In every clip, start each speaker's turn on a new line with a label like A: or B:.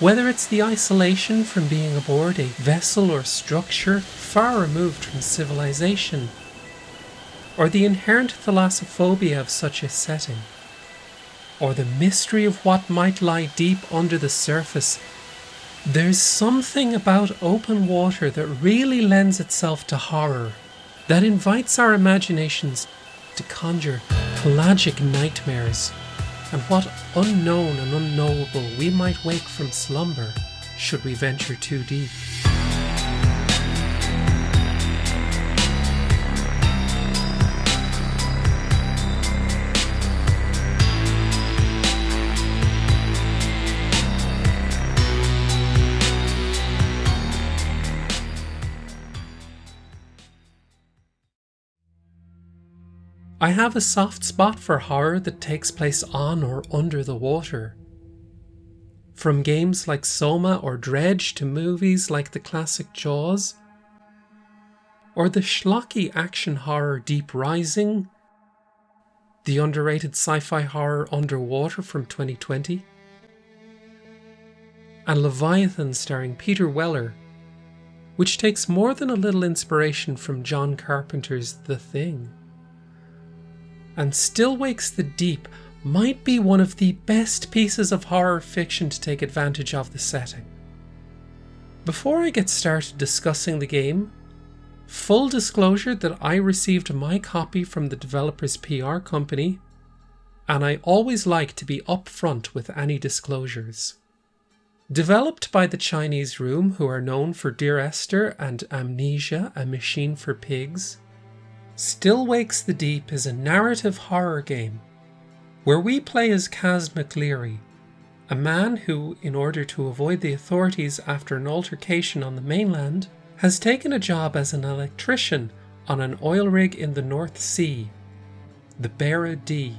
A: Whether it's the isolation from being aboard a vessel or structure far removed from civilization, or the inherent thalassophobia of such a setting, or the mystery of what might lie deep under the surface, there's something about open water that really lends itself to horror, that invites our imaginations to conjure pelagic nightmares, and what unknown and unknowable we might wake from slumber should we venture too deep. I have a soft spot for horror that takes place on or under the water. From games like Soma or Dredge to movies like the classic Jaws, or the schlocky action horror Deep Rising, the underrated sci-fi horror Underwater from 2020, and Leviathan starring Peter Weller, which takes more than a little inspiration from John Carpenter's The Thing. And Still Wakes the Deep might be one of the best pieces of horror fiction to take advantage of the setting. Before I get started discussing the game, full disclosure that I received my copy from the developer's PR company, and I always like to be upfront with any disclosures. Developed by the Chinese Room, who are known for Dear Esther and Amnesia, A Machine for Pigs, Still Wakes the Deep is a narrative horror game where we play as Kaz McLeary, a man who, in order to avoid the authorities after an altercation on the mainland, has taken a job as an electrician on an oil rig in the North Sea, the Bera D.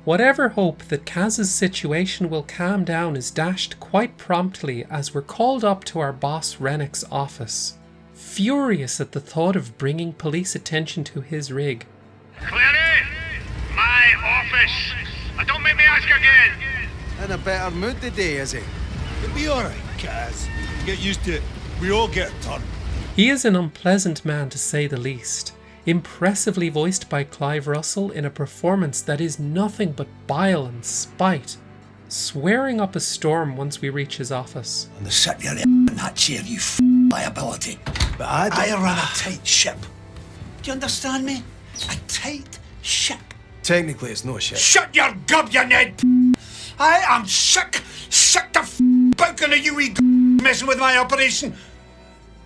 A: Whatever hope that Kaz's situation will calm down is dashed quite promptly as we're called up to our boss Rennick's office, furious at the thought of bringing police attention to his rig.
B: Clary! My office! Don't make me ask again!
C: In a better mood today, is he?
D: It'll be alright, Kaz. Get used to it. We all get a turn.
A: He is an unpleasant man to say the least, impressively voiced by Clive Russell in a performance that is nothing but bile and spite, swearing up a storm once we reach his office.
D: And the sit your in that chair, you liability. But I run a tight ship. Do you understand me? A tight ship.
C: Technically, it's no shit.
D: Shut your gob, you Ned. I am sick to bouking of you wee messing with my operation.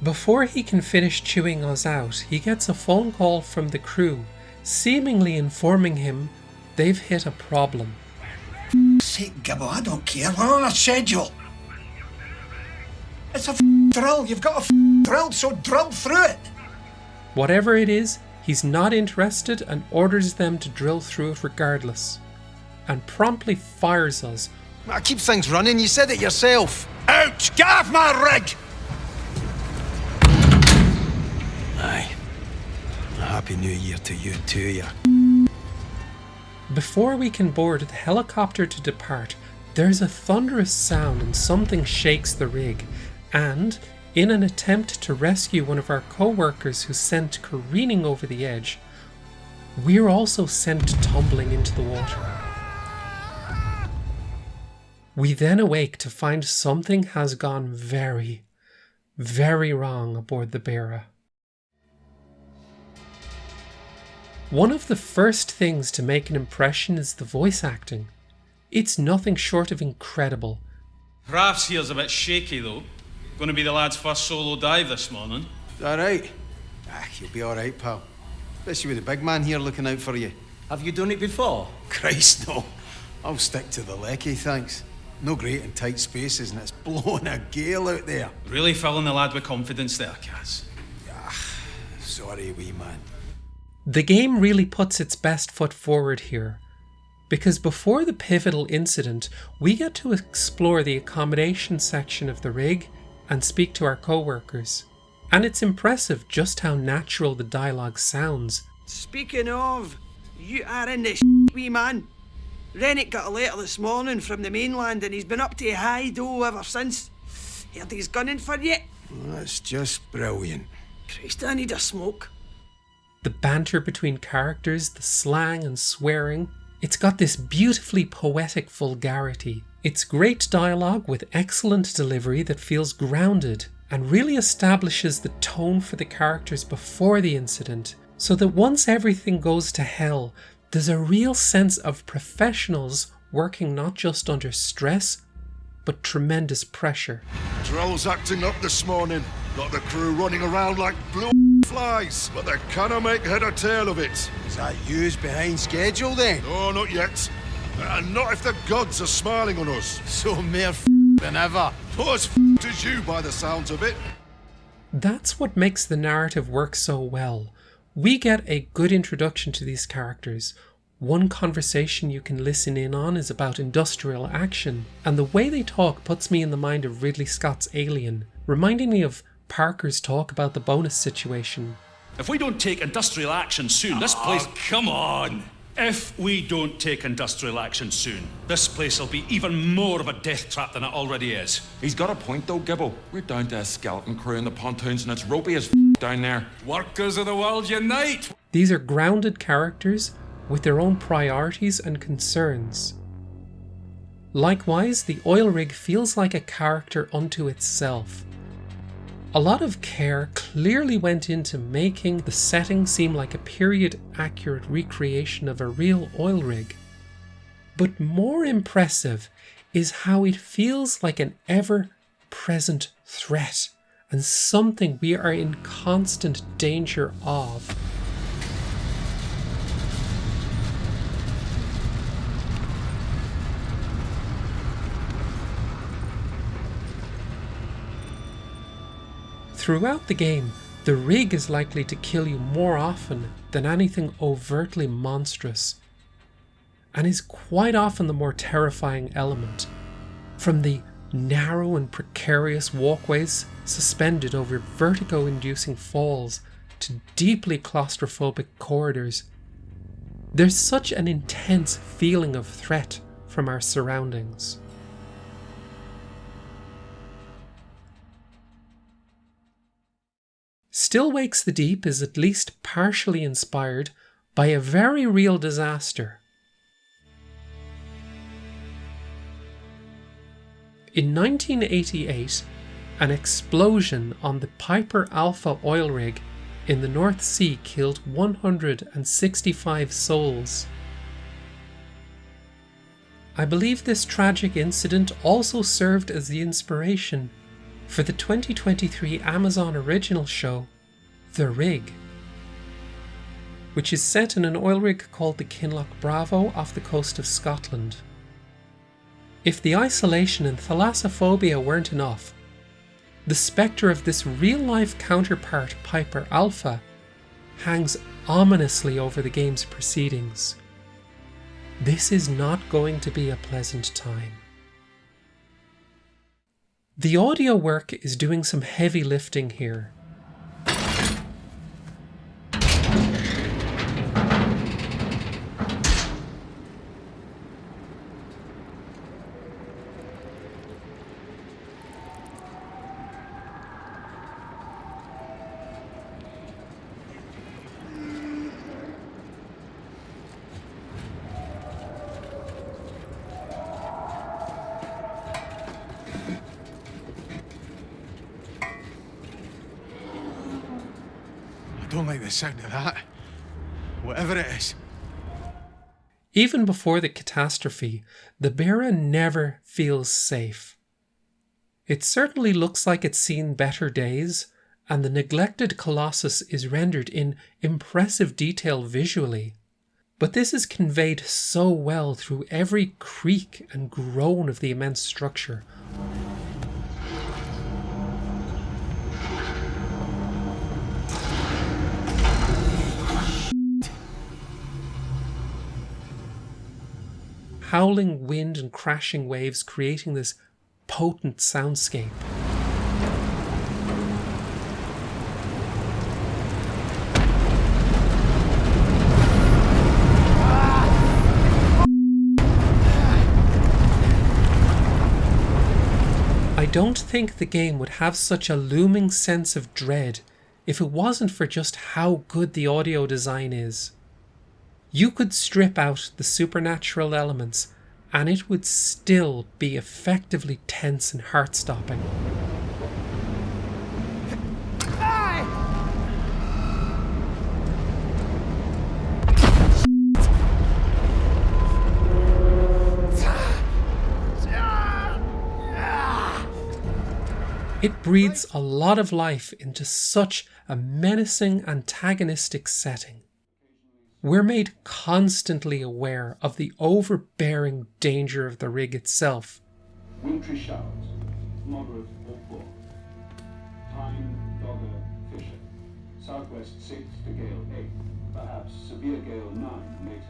A: Before he can finish chewing us out, he gets a phone call from the crew, seemingly informing him they've hit a problem.
D: Sake, Gibbo, I don't care. We're on a schedule. It's a drill. You've got a drill, so drill through it.
A: Whatever it is, he's not interested and orders them to drill through it regardless, and promptly fires us.
C: I keep things running, you said it yourself.
D: Out! Get off my rig! Aye. A happy new year to you too, ya.
A: Before we can board the helicopter to depart, there's a thunderous sound and something shakes the rig, and, in an attempt to rescue one of our co-workers who's sent careening over the edge, we're also sent tumbling into the water. We then awake to find something has gone very, very wrong aboard the Bera. One of the first things to make an impression is the voice acting. It's nothing short of incredible.
E: Raf's here's a bit shaky though. Going to be the lad's first solo dive this morning.
C: Alright. You'll be alright, pal. Especially with the big man here looking out for you.
F: Have you done it before?
C: Christ, no. I'll stick to the lecky, thanks. No great in tight spaces and it's blowing a gale out there.
E: Really filling the lad with confidence there, Kaz.
C: Sorry, wee man.
A: The game really puts its best foot forward here, because before the pivotal incident, we get to explore the accommodation section of the rig and speak to our co-workers. And it's impressive just how natural the dialogue sounds.
F: Speaking of, you are in the wee man. Rennick got a letter this morning from the mainland and he's been up to high dough ever since. Heard he's gunning for you.
C: Well, that's just brilliant.
F: Christ, I need a smoke.
A: The banter between characters, the slang and swearing, it's got this beautifully poetic vulgarity. It's great dialogue with excellent delivery that feels grounded and really establishes the tone for the characters before the incident, so that once everything goes to hell, there's a real sense of professionals working not just under stress, but tremendous pressure.
G: Drill's acting up this morning. Got the crew running around like blue flies, but they cannot make head or tail of it.
C: Is that yous behind schedule then?
G: No, not yet. And not if the gods are smiling on us.
C: So mere than ever.
G: Not as as you by the sounds of it.
A: That's what makes the narrative work so well. We get a good introduction to these characters. One conversation you can listen in on is about industrial action, and the way they talk puts me in the mind of Ridley Scott's Alien, reminding me of Parker's talk about the bonus situation.
E: If we don't take industrial action soon, this place...
H: Oh, come on!
E: If we don't take industrial action soon, this place will be even more of a death trap than it already is.
H: He's got a point though, Gibbo. We're down to a skeleton crew in the pontoons and it's ropey as down there.
I: Workers of the world unite!
A: These are grounded characters with their own priorities and concerns. Likewise, the oil rig feels like a character unto itself. A lot of care clearly went into making the setting seem like a period-accurate recreation of a real oil rig. But more impressive is how it feels like an ever-present threat and something we are in constant danger of. Throughout the game, the rig is likely to kill you more often than anything overtly monstrous, and is quite often the more terrifying element. From the narrow and precarious walkways suspended over vertigo-inducing falls to deeply claustrophobic corridors, there's such an intense feeling of threat from our surroundings. Still Wakes the Deep is at least partially inspired by a very real disaster. In 1988, an explosion on the Piper Alpha oil rig in the North Sea killed 165 souls. I believe this tragic incident also served as the inspiration for the 2023 Amazon original show, The Rig, which is set in an oil rig called the Kinloch Bravo off the coast of Scotland. If the isolation and thalassophobia weren't enough, the spectre of this real-life counterpart, Piper Alpha, hangs ominously over the game's proceedings. This is not going to be a pleasant time. The audio work is doing some heavy lifting here.
C: I don't like the sound of that. Whatever it is.
A: Even before the catastrophe, the Beara never feels safe. It certainly looks like it's seen better days, and the neglected Colossus is rendered in impressive detail visually. But this is conveyed so well through every creak and groan of the immense structure. Howling wind and crashing waves creating this potent soundscape. think the game would have such a looming sense of dread if it wasn't for just how good the audio design is. You could strip out the supernatural elements and it would still be effectively tense and heart-stopping. It breathes a lot of life into such a menacing antagonistic setting. We're made constantly aware of the overbearing danger of the rig itself.
J: Wintry showers, moderate or poor. Tyne, Dogger, Fisher. Southwest 6 to gale 8. Perhaps severe gale 9 later.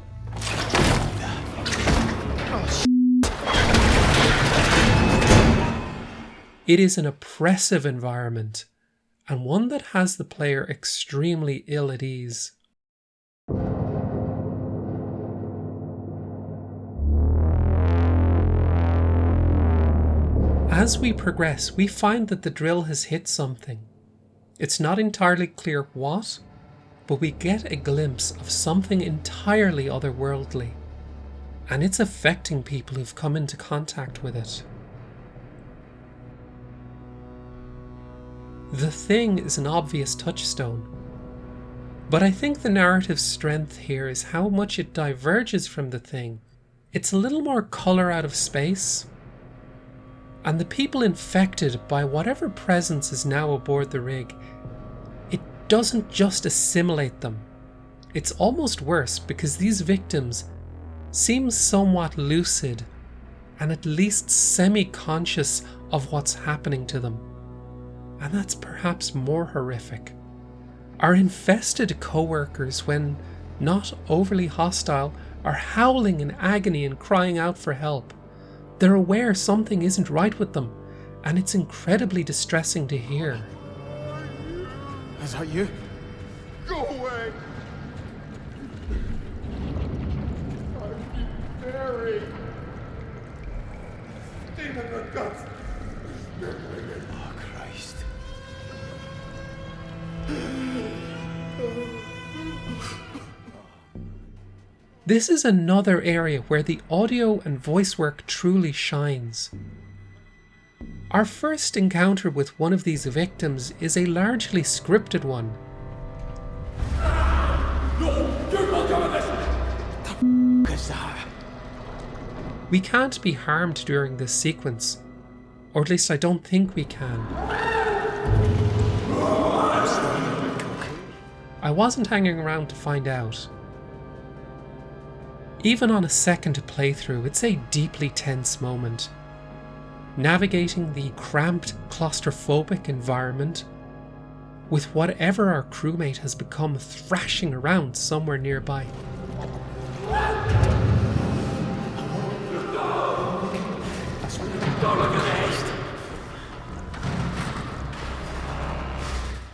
A: It is an oppressive environment, and one that has the player extremely ill at ease. As we progress, we find that the drill has hit something. It's not entirely clear what, but we get a glimpse of something entirely otherworldly, and it's affecting people who've come into contact with it. The Thing is an obvious touchstone, but I think the narrative strength here is how much it diverges from The Thing. It's a little more colour out of space, and the people infected by whatever presence is now aboard the rig, it doesn't just assimilate them. It's almost worse because these victims seem somewhat lucid and at least semi-conscious of what's happening to them. And that's perhaps more horrific. Our infested co-workers, when not overly hostile, are howling in agony and crying out for help. They're aware something isn't right with them, and it's incredibly distressing to hear.
C: Is that you?
G: Go away! I've been buried. Deep in the guts.
C: Oh, Christ.
A: This is another area where the audio and voice work truly shines. Our first encounter with one of these victims is a largely scripted one. We can't be harmed during this sequence, or at least I don't think we can. I wasn't hanging around to find out. Even on a second playthrough, it's a deeply tense moment. Navigating the cramped, claustrophobic environment with whatever our crewmate has become thrashing around somewhere nearby.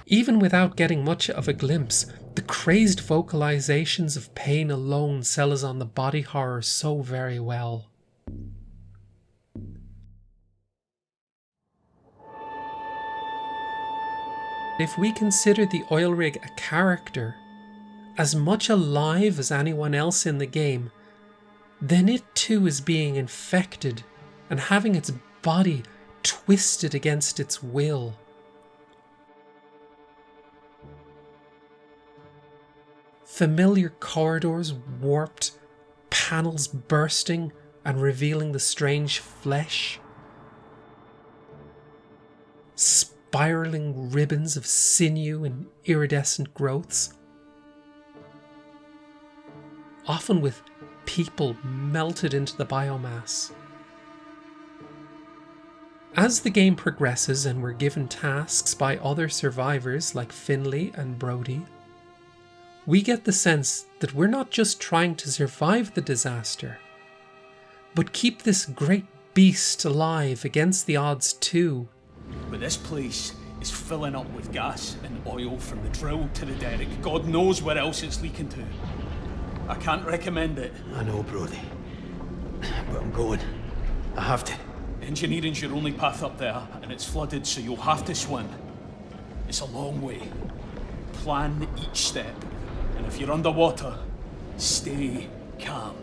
A: Even without getting much of a glimpse, the crazed vocalizations of pain alone sell us on the body horror so very well. If we consider the oil rig a character, as much alive as anyone else in the game, then it too is being infected and having its body twisted against its will. Familiar corridors warped, panels bursting and revealing the strange flesh. Spiraling ribbons of sinew and iridescent growths. Often with people melted into the biomass. As the game progresses and we're given tasks by other survivors like Finley and Brody, we get the sense that we're not just trying to survive the disaster, but keep this great beast alive against the odds too.
K: But this place is filling up with gas and oil from the drill to the derrick. God knows where else it's leaking to. I can't recommend it.
C: I know, Brody. But I'm going. I have to.
K: Engineering's your only path up there, and it's flooded, so you'll have to swim. It's a long way. Plan each step, and if you're underwater, stay calm.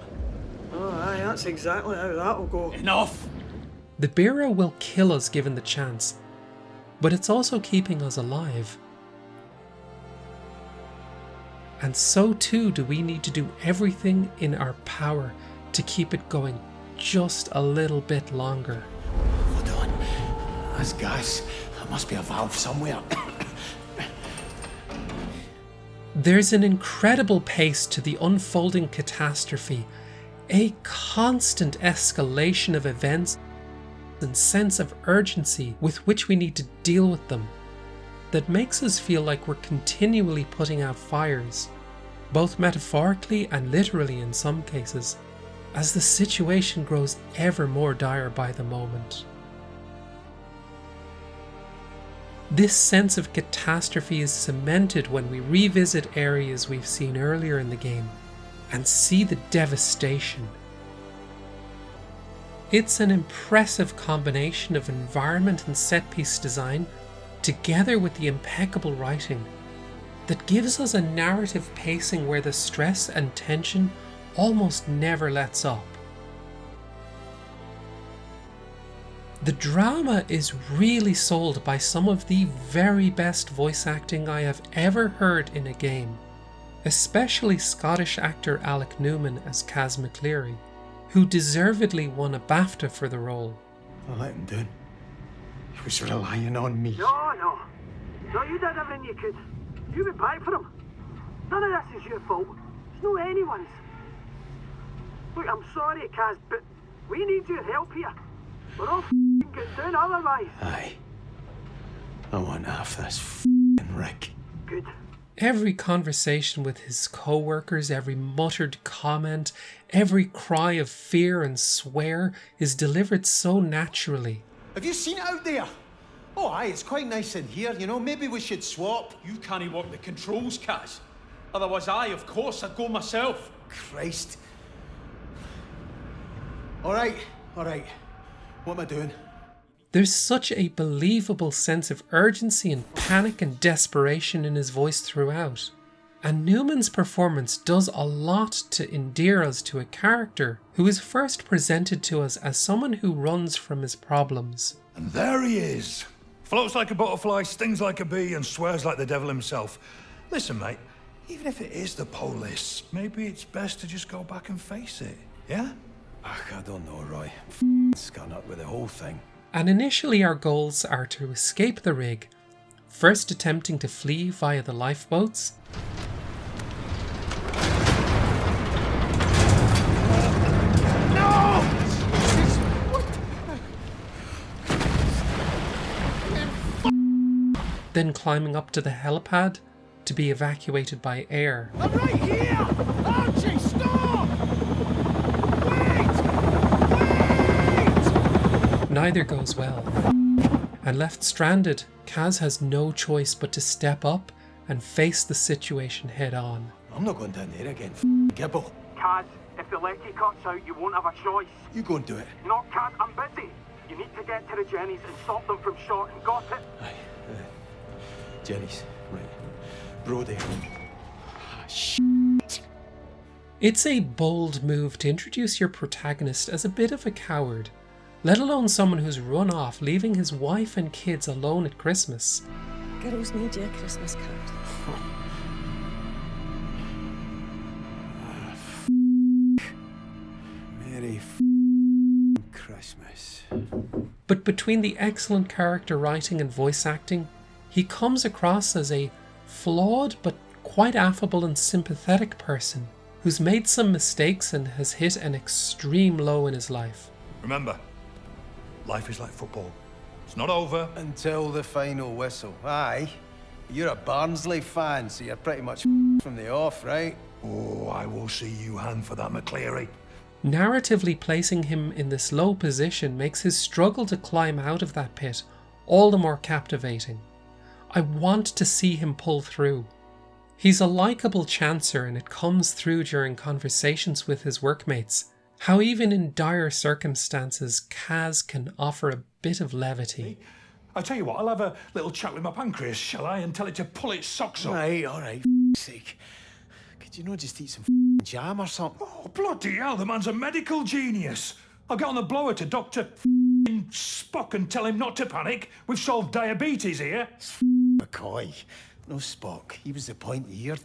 F: Oh, aye, that's exactly how that'll go.
K: Enough!
A: The Bureau will kill us given the chance, but it's also keeping us alive. And so too do we need to do everything in our power to keep it going just a little bit longer.
D: Hold on. That's gas. There must be a valve somewhere.
A: There's an incredible pace to the unfolding catastrophe, a constant escalation of events and sense of urgency with which we need to deal with them, that makes us feel like we're continually putting out fires, both metaphorically and literally in some cases, as the situation grows ever more dire by the moment. This sense of catastrophe is cemented when we revisit areas we've seen earlier in the game and see the devastation. It's an impressive combination of environment and set-piece design, together with the impeccable writing, that gives us a narrative pacing where the stress and tension almost never lets up. The drama is really sold by some of the very best voice acting I have ever heard in a game, especially Scottish actor Alec Newman as Kaz McCleary, who deservedly won a BAFTA for the role.
C: I let him down. He was relying on me.
F: No, you did everything you could. You went back for him. None of this is your fault. It's no anyone's. Look, I'm sorry, Kaz, but we need your help here. We're all getting down otherwise.
C: Aye. I want half this f***ing Rick.
F: Good.
A: Every conversation with his co-workers, every muttered comment, every cry of fear and swear is delivered so naturally.
D: Have you seen it out there? Oh, aye, it's quite nice in here, you know. Maybe we should swap.
K: You can't work the controls, Kaz. Otherwise of course, I'd go myself.
D: Christ. All right. What am I doing?
A: There's such a believable sense of urgency and panic and desperation in his voice throughout. And Newman's performance does a lot to endear us to a character who is first presented to us as someone who runs from his problems.
G: And there he is. Floats like a butterfly, stings like a bee, and swears like the devil himself. Listen, mate, even if it is the police, maybe it's best to just go back and face it, yeah?
C: I don't know, Roy. I'm scun up with the whole thing.
A: And initially our goals are to escape the rig, first attempting to flee via the lifeboats, then climbing up to the helipad to be evacuated by air.
D: I'm right here! Archie, stop! Wait!
A: Neither goes well. And left stranded, Kaz has no choice but to step up and face the situation head on.
C: I'm not going down there again, Gibble.
F: Kaz, if the lecky cuts out, you won't have a choice.
C: You go and do it.
F: No, Kaz, I'm busy. You need to get to the Jennies and stop them from shorting. Got it?
C: Aye. Jenny's, right. Brody. Shit.
A: It's a bold move to introduce your protagonist as a bit of a coward, let alone someone who's run off, leaving his wife and kids alone at Christmas.
L: Girls need you a Christmas card.
C: Merry Christmas.
A: But between the excellent character writing and voice acting, he comes across as a flawed but quite affable and sympathetic person who's made some mistakes and has hit an extreme low in his life.
G: Remember, life is like football. It's not over
C: until the final whistle. Aye. You're a Barnsley fan, so you're pretty much from the off, right?
G: Oh, I will see you hand for that, McCleary.
A: Narratively placing him in this low position makes his struggle to climb out of that pit all the more captivating. I want to see him pull through. He's a likeable chancer, and it comes through during conversations with his workmates How even in dire circumstances, Kaz can offer a bit of levity.
G: I'll tell you what, I'll have a little chat with my pancreas, shall I, and tell it to pull its socks up.
C: All right, sake. Could you not just eat some jam or something?
G: Oh, bloody hell, the man's a medical genius. I'll get on the blower to Dr. Spock and tell him not to panic. We've solved diabetes here.
C: McCoy. No Spock. He was the point of your...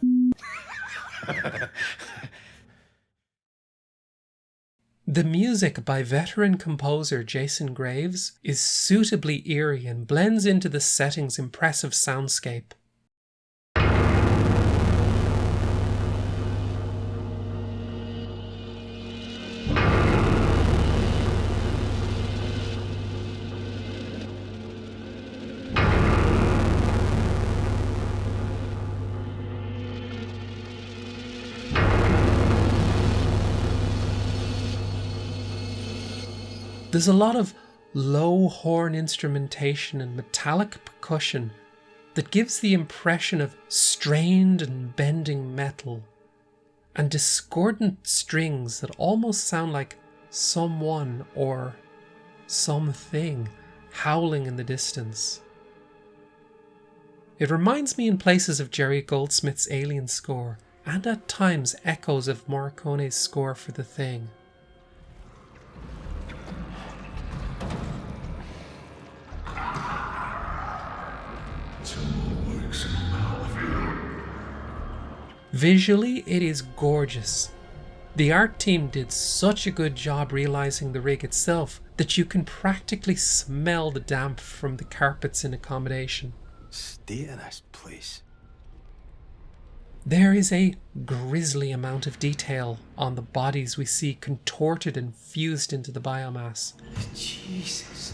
A: The music by veteran composer Jason Graves is suitably eerie and blends into the setting's impressive soundscape. There's a lot of low horn instrumentation and metallic percussion that gives the impression of strained and bending metal, and discordant strings that almost sound like someone or something howling in the distance. It reminds me in places of Jerry Goldsmith's Alien score, and at times echoes of Morricone's score for The Thing. Visually, it is gorgeous. The art team did such a good job realising the rig itself that you can practically smell the damp from the carpets in accommodation.
C: State of this place.
A: There is a grisly amount of detail on the bodies we see contorted and fused into the biomass.
C: Jesus.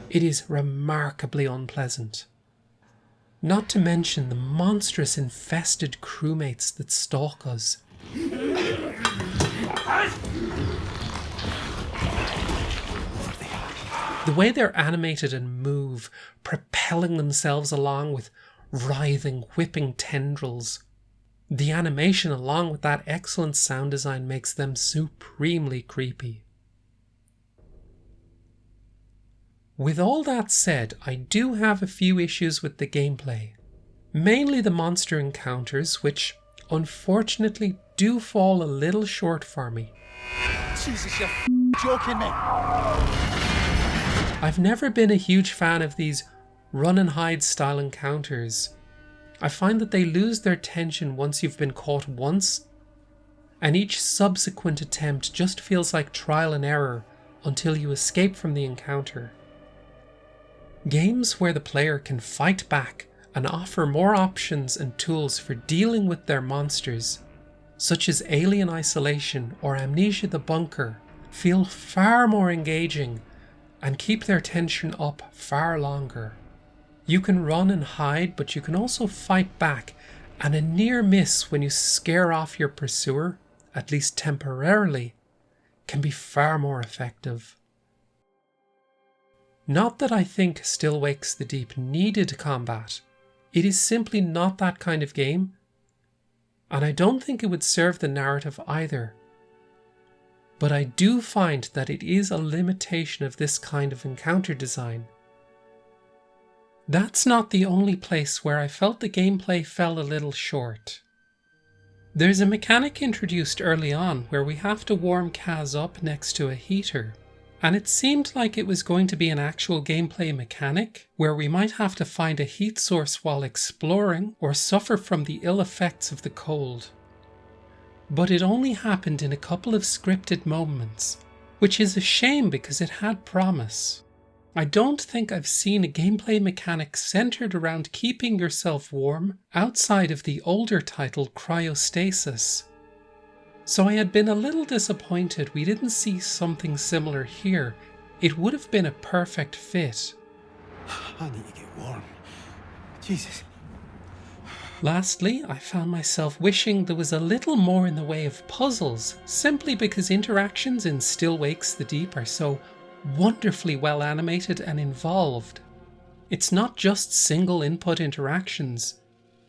A: It is remarkably unpleasant. Not to mention the monstrous infested crewmates that stalk us. The way they're animated and move, propelling themselves along with writhing, whipping tendrils. The animation along with that excellent sound design makes them supremely creepy. With all that said, I do have a few issues with the gameplay. Mainly the monster encounters, which unfortunately do fall a little short for me.
C: Jesus, you're joking me.
A: I've never been a huge fan of these run and hide style encounters. I find that they lose their tension once you've been caught once, and each subsequent attempt just feels like trial and error until you escape from the encounter. Games where the player can fight back and offer more options and tools for dealing with their monsters, such as Alien Isolation or Amnesia the Bunker, feel far more engaging and keep their tension up far longer. You can run and hide, but you can also fight back, and a near miss when you scare off your pursuer, at least temporarily, can be far more effective. Not that I think Still Wakes the Deep needed combat. It is simply not that kind of game, and I don't think it would serve the narrative either. But I do find that it is a limitation of this kind of encounter design. That's not the only place where I felt the gameplay fell a little short. There's a mechanic introduced early on where we have to warm Kaz up next to a heater, and it seemed like it was going to be an actual gameplay mechanic where we might have to find a heat source while exploring or suffer from the ill effects of the cold. But it only happened in a couple of scripted moments, which is a shame because it had promise. I don't think I've seen a gameplay mechanic centered around keeping yourself warm outside of the older title Cryostasis. So I had been a little disappointed we didn't see something similar here. It would have been a perfect fit.
C: I need to get warm. Jesus.
A: Lastly, I found myself wishing there was a little more in the way of puzzles, simply because interactions in Still Wakes the Deep are so wonderfully well animated and involved. It's not just single input interactions.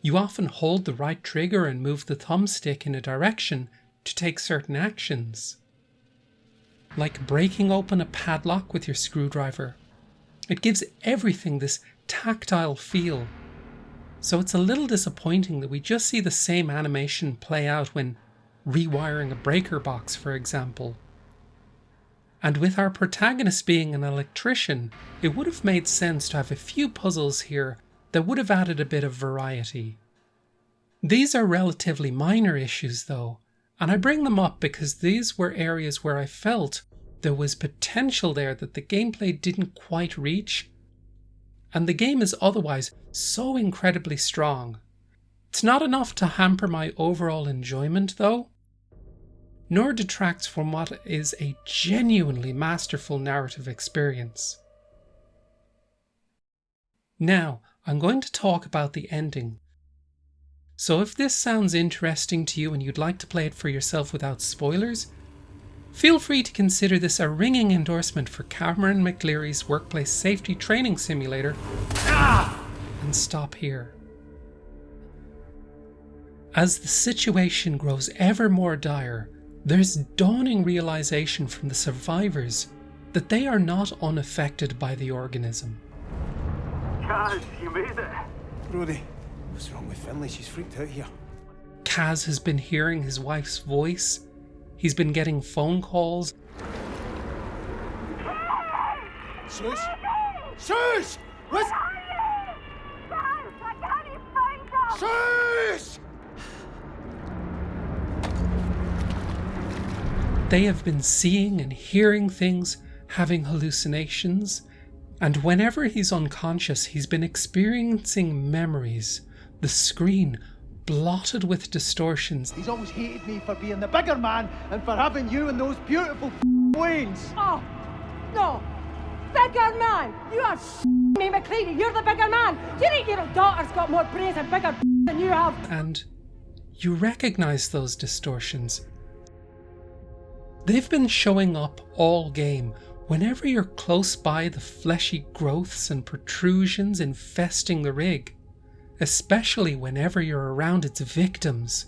A: You often hold the right trigger and move the thumbstick in a direction, to take certain actions, like breaking open a padlock with your screwdriver. It gives everything this tactile feel. So it's a little disappointing that we just see the same animation play out when rewiring a breaker box, for example. And with our protagonist being an electrician, it would have made sense to have a few puzzles here that would have added a bit of variety. These are relatively minor issues though, and I bring them up because these were areas where I felt there was potential there that the gameplay didn't quite reach, and the game is otherwise so incredibly strong. It's not enough to hamper my overall enjoyment though, nor detracts from what is a genuinely masterful narrative experience. Now, I'm going to talk about the ending. So if this sounds interesting to you and you'd like to play it for yourself without spoilers, feel free to consider this a ringing endorsement for Cameron McLeary's workplace safety training simulator, and stop here. As the situation grows ever more dire, there's dawning realization from the survivors that they are not unaffected by the organism.
F: Kaz, you made it.
C: Brody, what's wrong with Finlay? She's freaked out here.
A: Kaz has been hearing his wife's voice. He's been getting phone calls.
C: Sus! Sus! What's... Sus!
A: They have been seeing and hearing things, having hallucinations, and whenever he's unconscious, he's been experiencing memories, the screen blotted with distortions.
M: He's always hated me for being the bigger man and for having you and those beautiful wings.
L: Oh, no. Bigger man! You are me, McCready. You're the bigger man. You think your daughter's got more brains and bigger than you have?
A: And you recognize those distortions. They've been showing up all game. Whenever you're close by the fleshy growths and protrusions infesting the rig, especially whenever you're around its victims.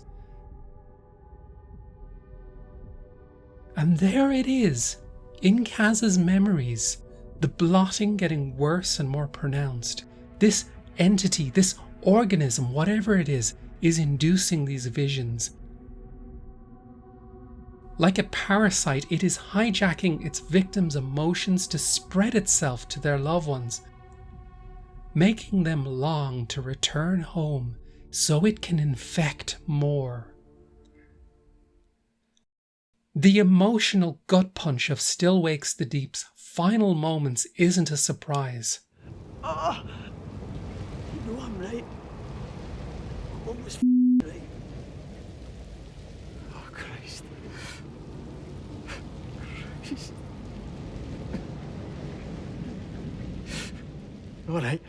A: And there it is, in Kaz's memories, the blotting getting worse and more pronounced. This entity, this organism, whatever it is inducing these visions. Like a parasite, it is hijacking its victims' emotions to spread itself to their loved ones, making them long to return home so it can infect more. The emotional gut punch of Still Wakes the Deep's final moments isn't a surprise.
M: You know I'm right. I'm always right. Oh, Christ. Christ. All right.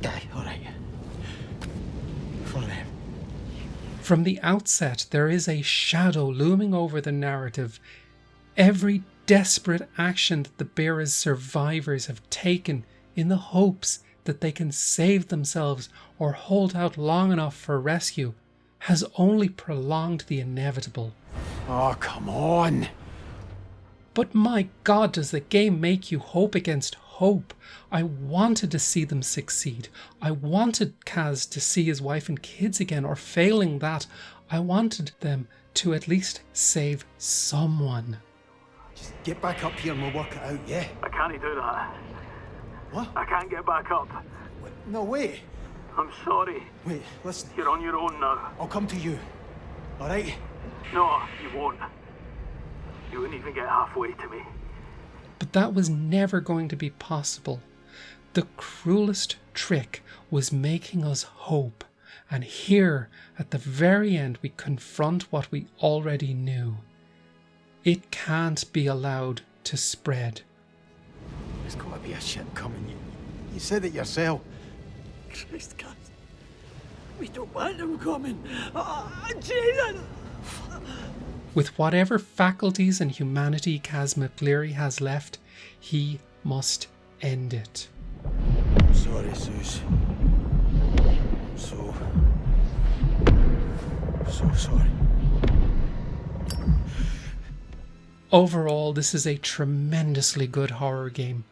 M: Aye, all right. For them.
A: From the outset, there is a shadow looming over the narrative. Every desperate action that the Bearer's survivors have taken in the hopes that they can save themselves or hold out long enough for rescue has only prolonged the inevitable.
C: Oh, come on!
A: But my God, does the game make you hope against hope? I wanted to see them succeed. I wanted Kaz to see his wife and kids again, or failing that, I wanted them to at least save someone.
C: Just get back up here and we'll work it out, yeah?
F: I can't do that.
C: What?
F: I can't get back up.
C: Wait, no, wait.
F: I'm sorry.
C: Wait, listen.
F: You're on your own now.
C: I'll come to you. All right?
F: No, you won't. You wouldn't even get halfway to me.
A: But that was never going to be possible. The cruelest trick was making us hope. And here, at the very end, we confront what we already knew. It can't be allowed to spread.
C: There's got to be a ship coming. You said it yourself.
M: Christ, guys. We don't want them coming. Jesus!
A: With whatever faculties and humanity Kaz McLeary has left, he must end it.
C: I'm sorry, Zeus. I'm so sorry.
A: Overall, this is a tremendously good horror game.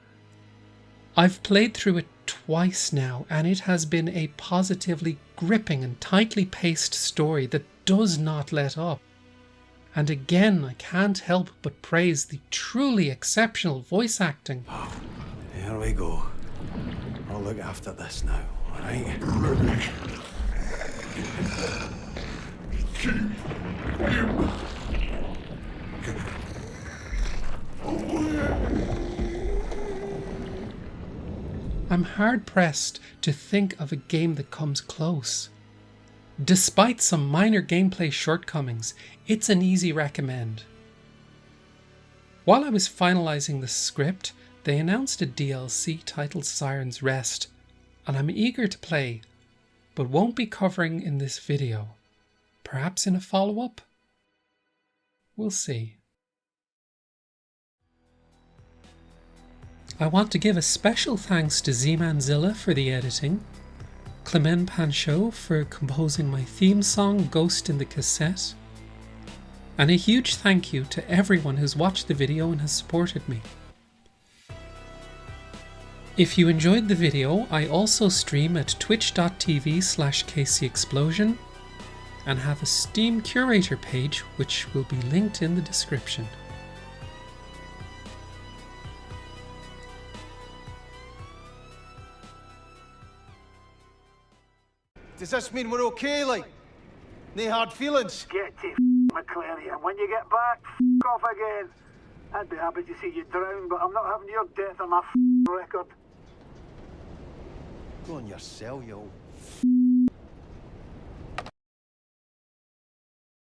A: I've played through it twice now, and it has been a positively gripping and tightly paced story that does not let up. And again, I can't help but praise the truly exceptional voice acting.
C: Here we go. I'll look after this now, alright?
A: I'm hard-pressed to think of a game that comes close. Despite some minor gameplay shortcomings, it's an easy recommend. While I was finalising the script, they announced a DLC titled Siren's Rest, and I'm eager to play, but won't be covering in this video. Perhaps in a follow-up? We'll see. I want to give a special thanks to Z-Manzilla for the editing, Clement Panchot for composing my theme song Ghost in the Cassette, and a huge thank you to everyone who's watched the video and has supported me. If you enjoyed the video, I also stream at twitch.tv/KCExplosion and have a Steam curator page which will be linked in the description.
M: Does this mean we're okay, like? No hard feelings?
F: Get to McClary, and when you get back, off again. I'd be happy to see you drown, but I'm not having your death on my record.
C: Go on your cell, you old